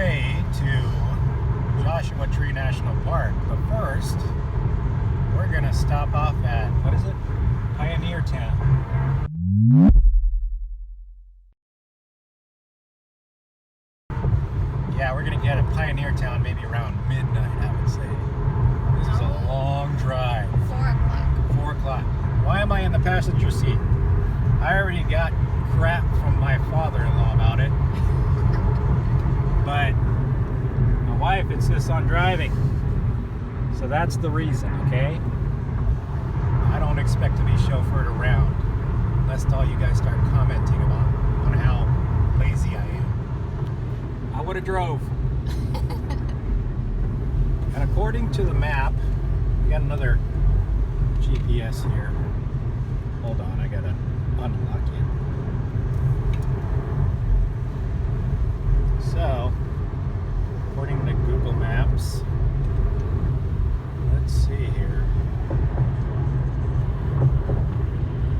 way to Joshua Tree National Park, but first we're gonna stop off at, what is it? Pioneertown. Yeah, we're gonna get at Pioneertown maybe around midnight, I would say. This is a long drive. 4 o'clock. 4 o'clock. Why am I in the passenger seat? I already got crap from my father-in-law about it. But my wife insists on driving. So that's the reason, okay? I don't expect to be chauffeured around, lest all you guys start commenting on how lazy I am. I would have drove. And according to the map, we got another GPS here. Hold on, I gotta unlock it. So, according to Google Maps, let's see here.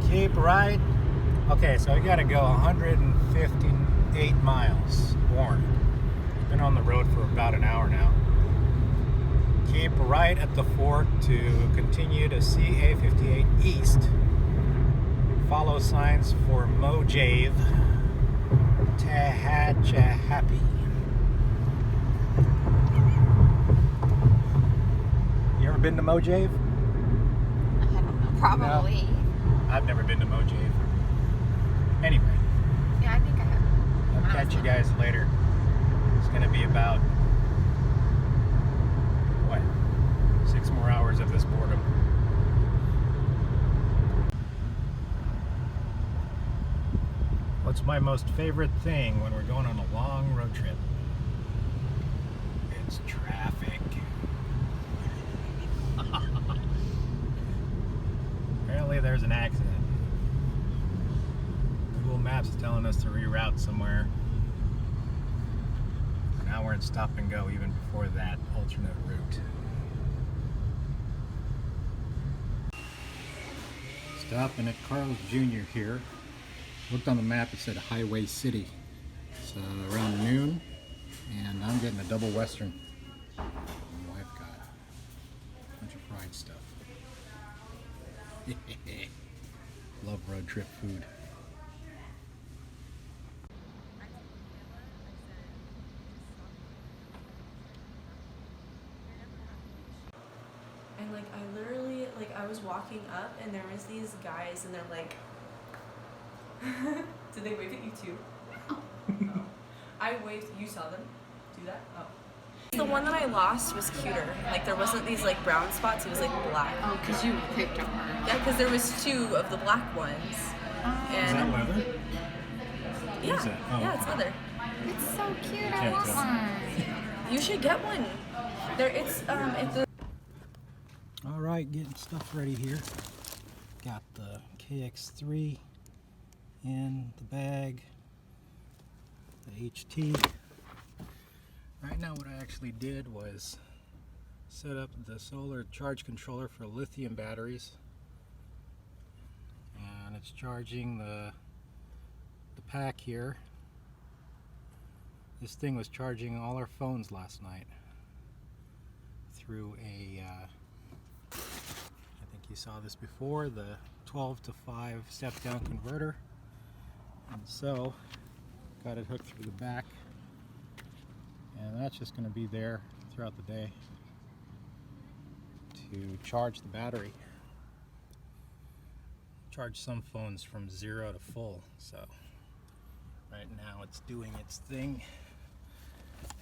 Cape Ride. Okay, so we gotta go 158 miles. Warren. Been on the road for about an hour now. Keep right at the fort to continue to CA 58 East. Follow signs for Mojave. Tehachapi. You ever been to Mojave? I don't know. Probably. No, I've never been to Mojave. Anyway. Yeah, I think I have. I'll catch you guys later. It's going to be about, what, 6 more hours of this boredom. What's my most favorite thing when we're going on a long road trip? It's traffic. Apparently there's an accident. Google Maps is telling us to reroute somewhere. Now we're in stop and go even before that alternate route. Stopping at Carl's Jr. here. Looked on the map, it said Highway City. It's around noon, and I'm getting a double Western. My wife got a bunch of fried stuff. Love road trip food. And I literally, I was walking up and there was these guys and they're like, did they wave at you too? Oh. I waved, you saw them do that? Oh. The one that I lost was cuter. There wasn't these brown spots, it was black. Oh, because you picked up her. Yeah, because there was 2 of the black ones. And Is that leather? yeah, What is it? Oh, yeah, it's leather. It's so cute. I Yeah, want it's one. You should get one. It's the Alright, getting stuff ready here. Got the KX3 in the bag, the HT. Right now what I actually did was set up the solar charge controller for lithium batteries, and it's charging the pack here. This thing was charging all our phones last night through a I think you saw this before, the 12 to 5 step down converter. And so got it hooked through the back, and that's just going to be there throughout the day to charge the battery. Charge some phones from 0 to full, so right now it's doing its thing,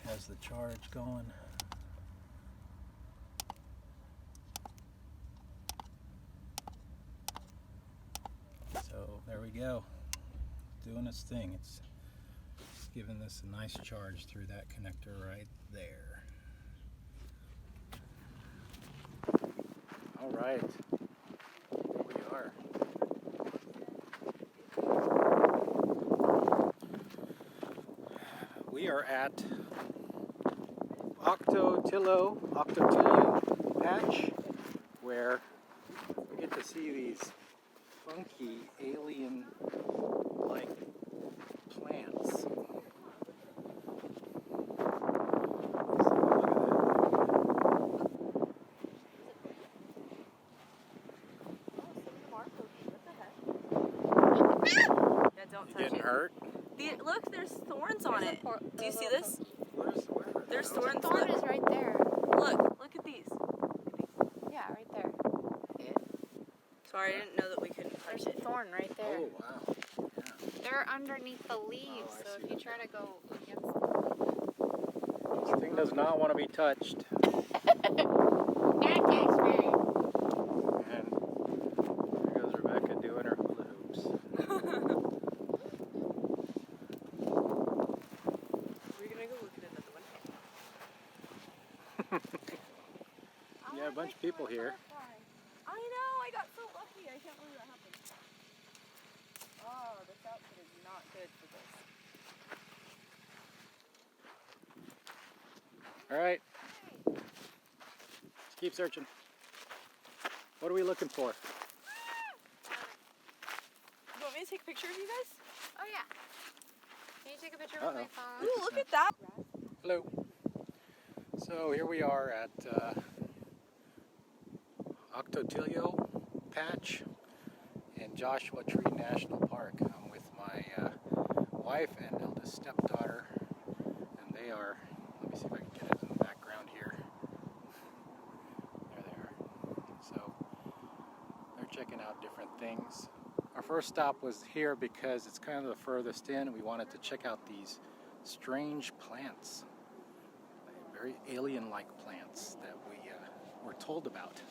has the charge going. So there we go, doing its thing. It's giving this a nice charge through that connector right there. All right, here we are. We are at Octotillo Patch, where we get to see these funky alien-like plants. hurt. Look, there's thorns on There's it. Do you see this? Where? There's thorns. Thorn is right there. Look at these. Yeah, right there. Sorry, I didn't know that we couldn't touch There's a it. thorn right there. Oh, wow. Yeah. They're underneath the leaves, Oh, I so see if you them. try to go against them. This thing does not want to be touched. That takes me. And there goes Rebecca doing her hula hoops. We're gonna go look at another one. Yeah, a bunch of people here. I know, I got so lucky. I can't believe that happened. Oh, this outfit is not good for this. All right. Let's keep searching. What are we looking for? You want me to take a picture of you guys? Oh, yeah. Can you take a picture with my phone? Ooh, look at that. Hello. So here we are at Octotilio Patch in Joshua Tree National Park. I'm with my wife and eldest stepdaughter, and they are, let me see if I can get it in the background here. There they are. So they're checking out different things. Our first stop was here because it's kind of the furthest in. We wanted to check out these strange plants, very alien-like plants that we were told about.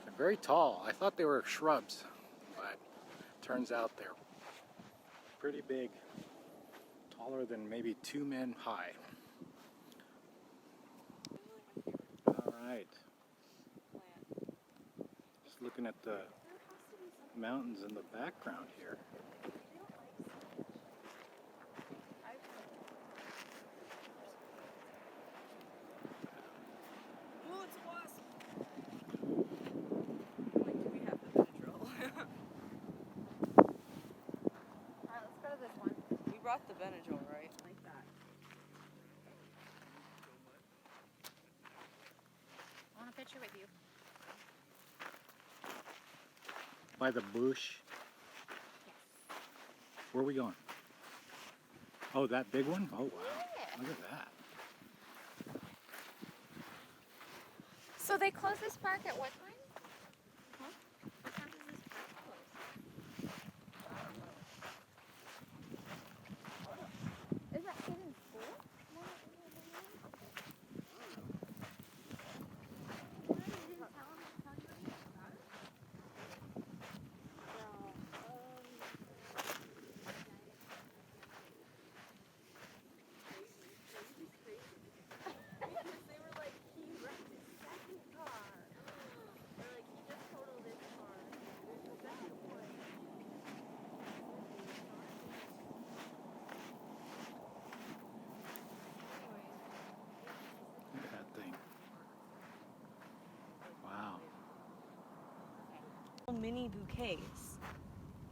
They're very tall. I thought they were shrubs, but turns out they're pretty big, taller than maybe 2 men high. All right. Just looking at the mountains in the background here. Ooh, it's a wasp. Like, do we have the Benadryl? Alright, let's go to this one. We brought the Benadryl, right? Like that. I want a picture with you. By the bush. Where are we going? Oh, that big one? Oh, wow. Yeah. Look at that. So they close this park at what time? Huh? What time does this park close? Is that kid in school? You didn't tell him to tell you anything about it? Because they were like, he wrecked his second car. They're like, he just totaled this car. There's the second one. Look at that thing. Wow. Mini bouquets.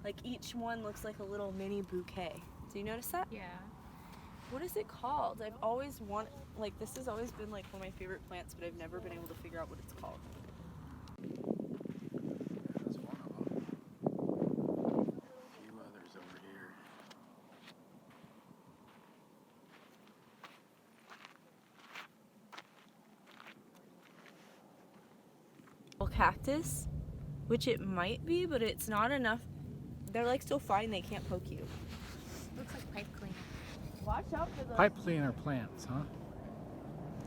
Like each one looks like a little mini bouquet. Do you notice that? Yeah. What is it called? I've always wanted, like, this has always been like one of my favorite plants, but I've never been able to figure out what it's called. That's one of them. A few others over here. Cactus, which it might be, but it's not enough. They're like still fine, they can't poke you. Looks like pipe cleaner. Watch out for those. Pipe cleaner plants, huh?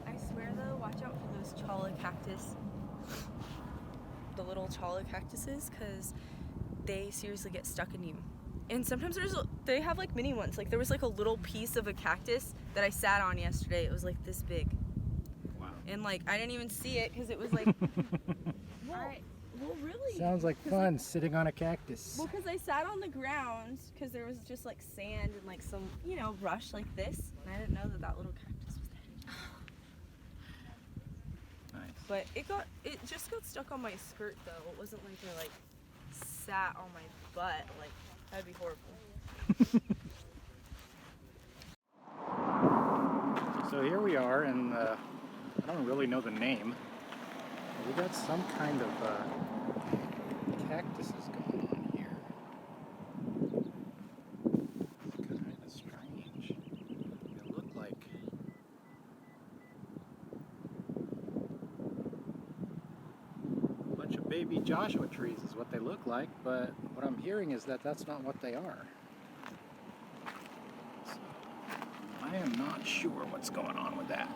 I swear though, watch out for those chala cactus. The little chala cactuses, because they seriously get stuck in you. And sometimes they have like mini ones. Like there was like a little piece of a cactus that I sat on yesterday. It was like this big. Wow. And like I didn't even see it because it was like, well, really. Sounds like fun, sitting on a cactus. Well, because I sat on the ground because there was just like sand and like some, you know, brush like this. And I didn't know that that little cactus was there. Nice. But it just got stuck on my skirt though. It wasn't like they like sat on my butt. Like that'd be horrible. So here we are, and I don't really know the name. But we got some kind of cactuses going on here. baby Joshua trees is what they look like, but what I'm hearing is that that's not what they are. So, I am not sure what's going on with that.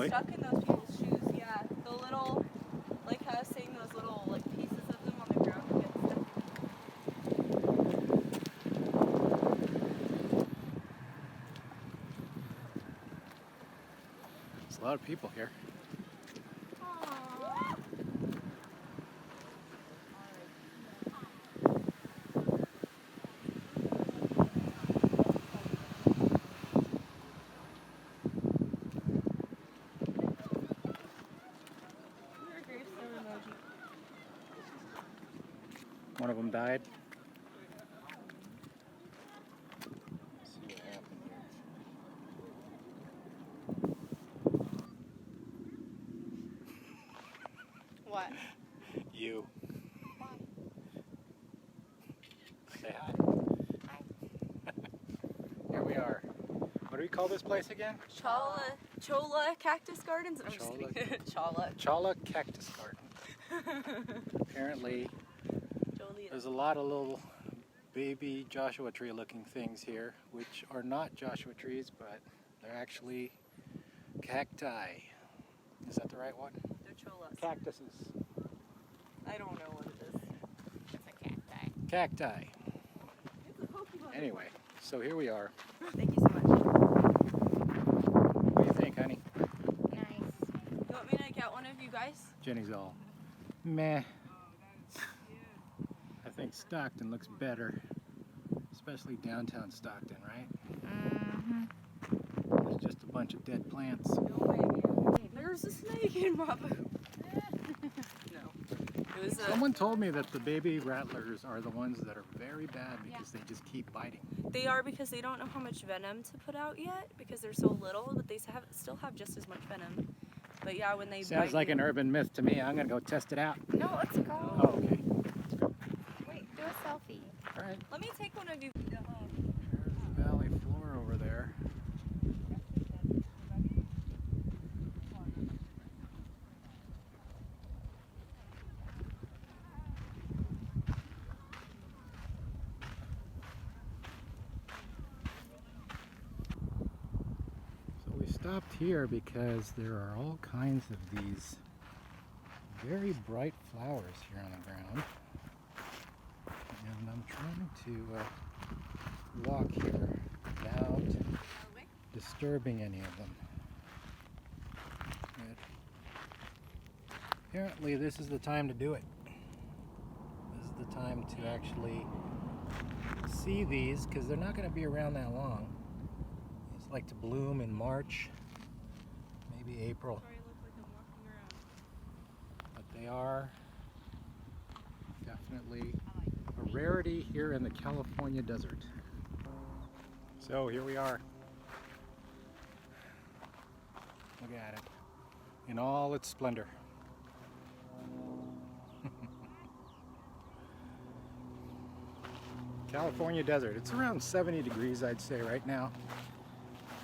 Stuck in those people's shoes, yeah. The little, like how I was saying, those little like pieces of them on the ground would get stuck. There's a lot of people here. One of them died. Let's see what happened here. What? You. Say hi. Hi. Here we are. What do we call this place again? Chola Cactus Gardens? I'm just Chola. kidding. Chola. Chola Cactus Garden. Apparently, there's a lot of little baby Joshua tree looking things here, which are not Joshua trees, but they're actually cacti. Is that the right one? They're cholas. Cactuses. I don't know what it is. It's a cacti. Cacti. It's a Pokemon. Anyway, so here we are. Thank you so much. What do you think, honey? Nice. You want me to get one of you guys? Jenny's all meh. I think Stockton looks better, especially downtown Stockton, right? Mm-hmm. There's just a bunch of dead plants. No way, man. There's a snake in my boot. No. It was Someone told me that the baby rattlers are the ones that are very bad because they just keep biting. They are because they don't know how much venom to put out yet because they're so little, but they still have just as much venom. But yeah, when they Sounds bite like you, an urban myth to me. I'm gonna go test it out. No, let's go. Oh, okay. Wait, do a selfie. All right. let me take one of you. There's the valley floor over there. So we stopped here because there are all kinds of these very bright flowers here on the ground. And I'm trying to walk here without disturbing any of them. But apparently this is the time to do it. This is the time to actually see these because they're not going to be around that long. It's like to bloom in March, maybe April. But they are definitely a rarity here in the California desert. So here we are. Look at it in all its splendor. California desert. It's around 70 degrees, I'd say, right now.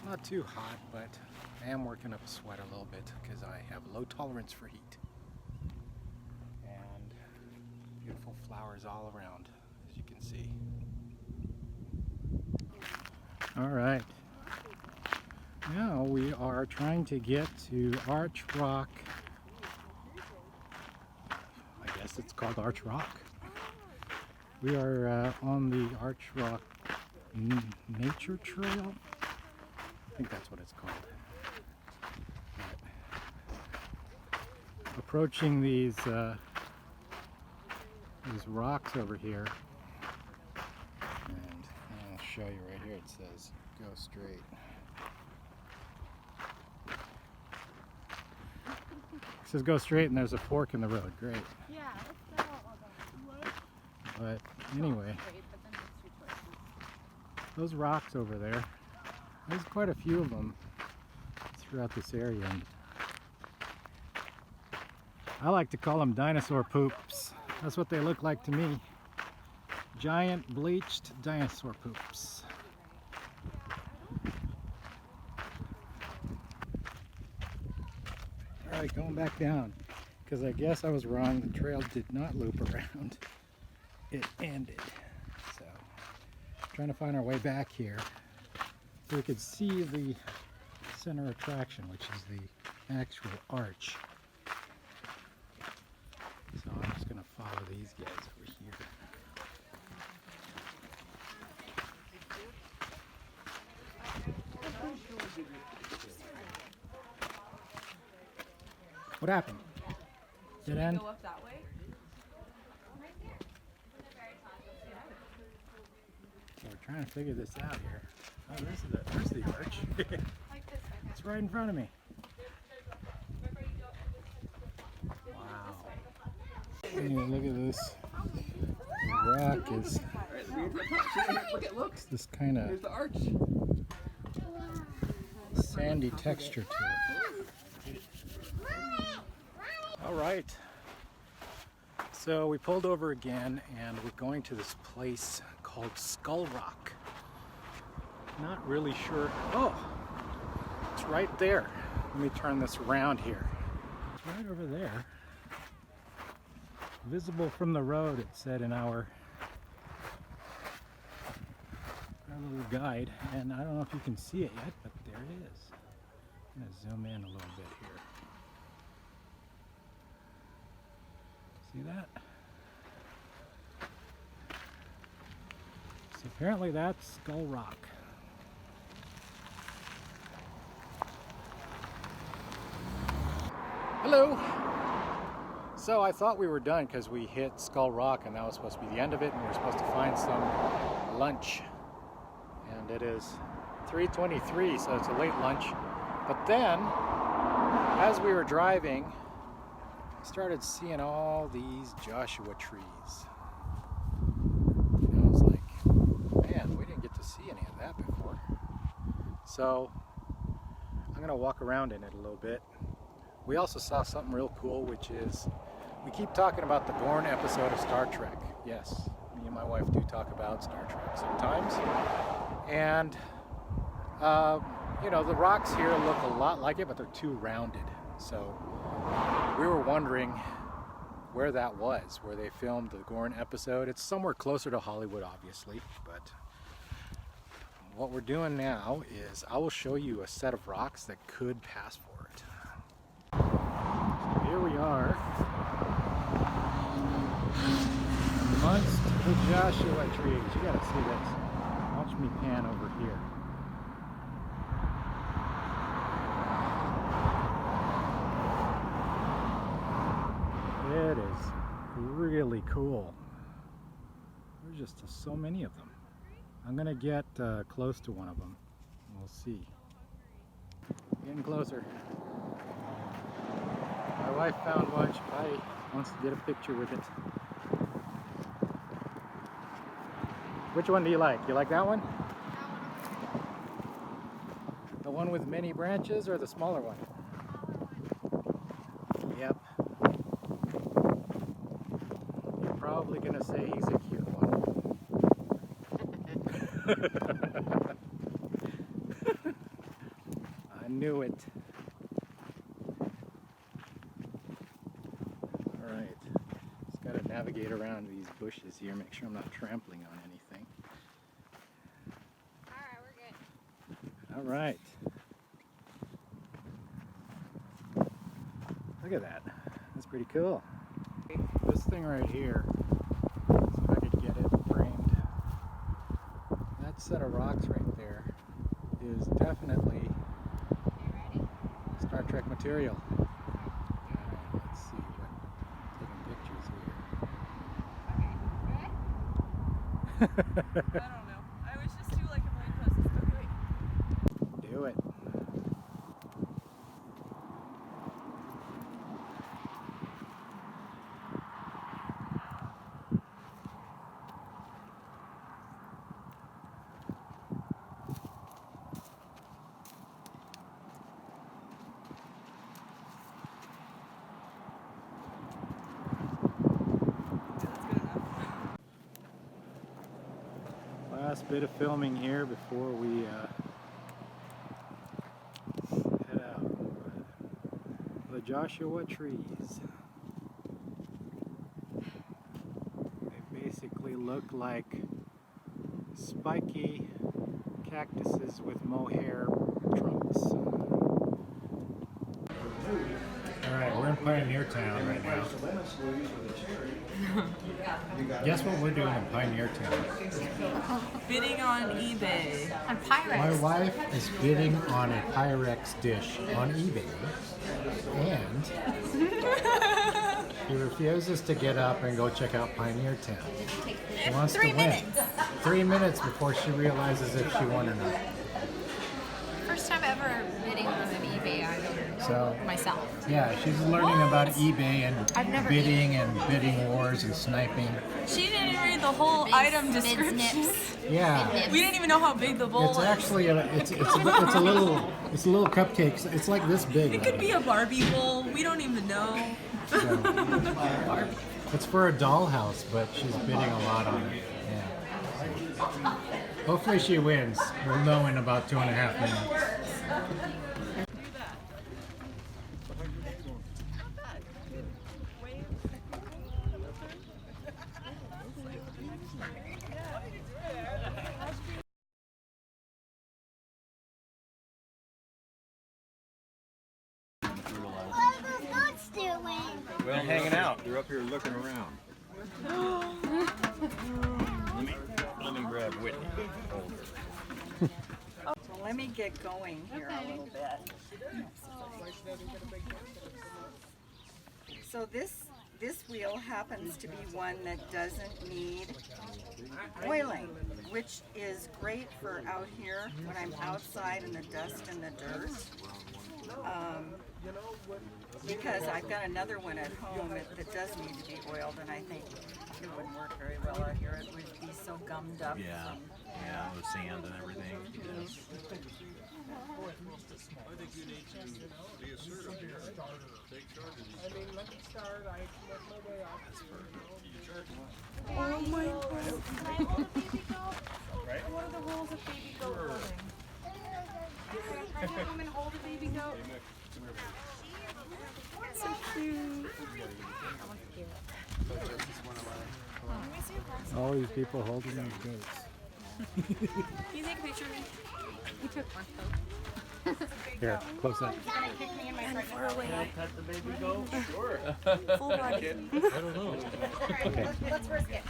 Not too hot, but I am working up a sweat a little bit because I have low tolerance for heat. And beautiful flowers all around, as you can see. All right. Now we are trying to get to Arch Rock. I guess it's called Arch Rock. We are on the Arch Rock Nature Trail. I think that's what it's called. But approaching these rocks over here, and I'll show you right here. It says go straight. It says go straight, and there's a fork in the road. Great. Yeah, let's go. But anyway, those rocks over there, there's quite a few of them throughout this area. And I like to call them dinosaur poops. That's what they look like to me. Giant bleached dinosaur poops. Alright, going back down, because I guess I was wrong. The trail did not loop around. It ended. So, trying to find our way back here so we could see the center attraction, which is the actual arch. So I'm just going to follow these guys over here. What happened? Did it end? Go up that way. So we're trying to figure this out here. Oh, there's the arch. It's right in front of me. Wow. Hey, look at this. The rock is this kind of sandy texture to it. All right. So we pulled over again and we're going to this place called Skull Rock. Not really sure. Oh, it's right there. Let me turn this around here. It's right over there. Visible from the road, it said in our little guide. And I don't know if you can see it yet, but there it is. I'm going to zoom in a little bit here. See that? So apparently that's Skull Rock. Hello! So I thought we were done because we hit Skull Rock and that was supposed to be the end of it, and we were supposed to find some lunch. And it is 3:23, so it's a late lunch. But then, as we were driving, I started seeing all these Joshua trees. And I was like, man, we didn't get to see any of that before. So I'm gonna walk around in it a little bit. We also saw something real cool, which is, we keep talking about the Gorn episode of Star Trek. Yes, me and my wife do talk about Star Trek sometimes. And, you know, the rocks here look a lot like it, but they're too rounded. So we were wondering where that was, where they filmed the Gorn episode. It's somewhere closer to Hollywood, obviously, but what we're doing now is I will show you a set of rocks that could pass for it. So here we are amongst the Joshua trees. You gotta see this. Watch me pan over here. It is really cool. There's just so many of them. I'm gonna get close to one of them. We'll see. Getting closer. My wife found one. She probably wants to get a picture with it. Which one do you like? You like that one? The one with many branches or the smaller one? Yep. You're probably gonna say he's a cute one. I knew it. Alright. Just gotta navigate around these bushes here, make sure I'm not trampling on anything. Alright, we're good. Alright. Look at that. That's pretty cool. This thing right here, see if I could get it framed. That set of rocks right there is definitely Star Trek material. Let's see what, taking pictures here. I don't know. I was just do like a million poses. Okay, wait. Do it. last bit of filming here before we head out. The Joshua trees. They basically look like spiky cactuses with mohair trunks. Alright, we're in Pioneertown right now. Guess what we're doing in Pioneertown? Bidding on eBay. On Pyrex. My wife is bidding on a Pyrex dish on eBay, and she refuses to get up and go check out Pioneertown. She wants to win. 3 minutes before she realizes if she won or not. First time ever bidding on an eBay item. So Myself. yeah, she's learning about eBay and I've never bidding and bidding wars and sniping. She didn't even read the whole Bids- item bids description. nips. Yeah. Bid We didn't even know how big the bowl It's was. actually a little cupcake. It's like this big. It could be a Barbie bowl. We don't even know. So, it's for a dollhouse, but she's bidding a lot on it. Yeah. Hopefully she wins. We'll know in about 2.5 minutes. Well, hanging out. They're up here looking around. let me grab Whitney. So let me get going here a little bit. So this wheel happens to be one that doesn't need oiling, which is great for out here when I'm outside in the dust and the dirt. Because I've got another one at home that does need to be oiled, and I think it wouldn't work very well out here. It would be so gummed up. Yeah, yeah, with sand and everything. Yes. Oh my god. What are the rules of baby goat holding? Can I come and hold a baby goat? So cute. All these people holding these goats. Can you take a picture of me? He took one. Here, close up. Far away. Pet the baby goat? Sure. Full body. Okay. Let's risk it.